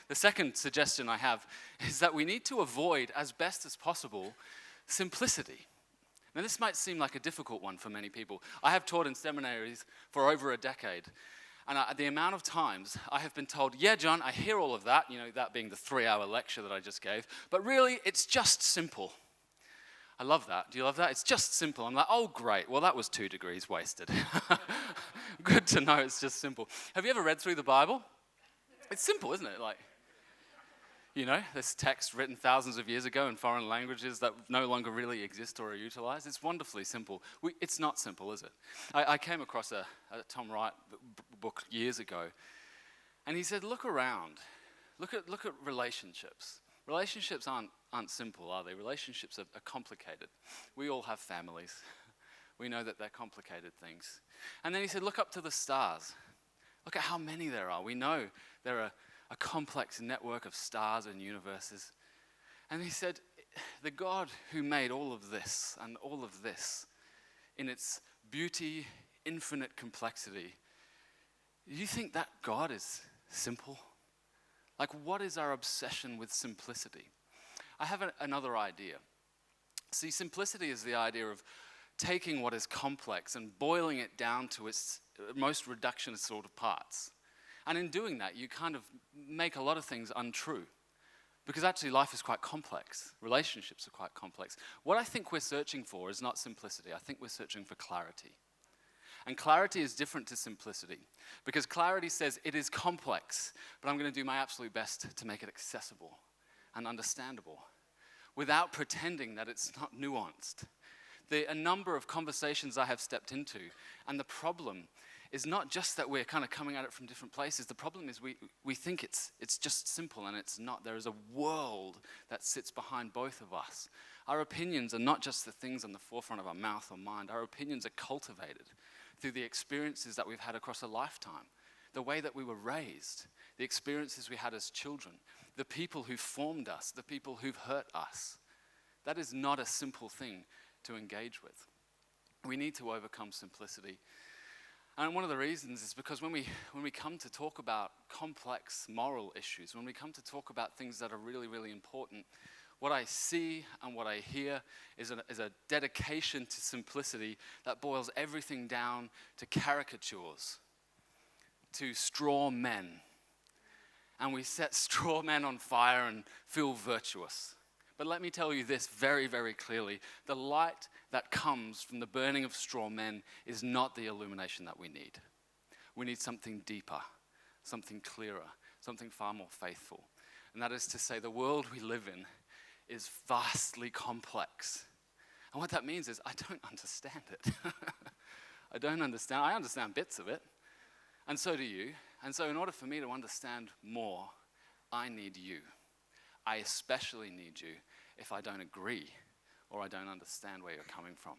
The second suggestion I have is that we need to avoid, as best as possible, simplicity. Now, this might seem like a difficult one for many people. I have taught in seminaries for over a decade, and the amount of times I have been told, yeah, John, I hear all of that, that being the 3-hour lecture that I just gave, but really, it's just simple. I love that. Do you love that? It's just simple. I'm like, oh, great. Well, that was 2 degrees wasted. Good to know it's just simple. Have you ever read through the Bible? It's simple, isn't it? This text written thousands of years ago in foreign languages that no longer really exist or are utilized. It's wonderfully simple. It's not simple, is it? I came across a Tom Wright book years ago, and he said, look around. Look at relationships. Relationships aren't simple, are they? Relationships are complicated. We all have families. We know that they're complicated things. And then he said, look up to the stars. Look at how many there are. We know there are a complex network of stars and universes. And he said, the God who made all of this and all of this in its beauty, infinite complexity, do you think that God is simple? Like, what is our obsession with simplicity? I have another idea. See, simplicity is the idea of taking what is complex and boiling it down to its most reductionist sort of parts. And in doing that, you kind of make a lot of things untrue. Because actually life is quite complex. Relationships are quite complex. What I think we're searching for is not simplicity. I think we're searching for clarity. And clarity is different to simplicity. Because clarity says it is complex, but I'm going to do my absolute best to make it accessible and understandable without pretending that it's not nuanced. A number of conversations I have stepped into, and the problem is not just that we're kind of coming at it from different places. The problem is we think it's just simple, and it's not. There is a world that sits behind both of us. Our opinions are not just the things on the forefront of our mouth or mind. Our opinions are cultivated through the experiences that we've had across a lifetime, the way that we were raised, the experiences we had as children, the people who formed us, the people who've hurt us. That is not a simple thing to engage with. We need to overcome simplicity. And one of the reasons is because when we come to talk about complex moral issues, when we come to talk about things that are really, really important, what I see and what I hear is a dedication to simplicity that boils everything down to caricatures, to straw men. And we set straw men on fire and feel virtuous. But let me tell you this very, very clearly. The light that comes from the burning of straw men is not the illumination that we need. We need something deeper, something clearer, something far more faithful. And that is to say, the world we live in is vastly complex. And what that means is I don't understand it. I don't understand. I understand bits of it. And so do you. And so in order for me to understand more, I need you. I especially need you if I don't agree or I don't understand where you're coming from.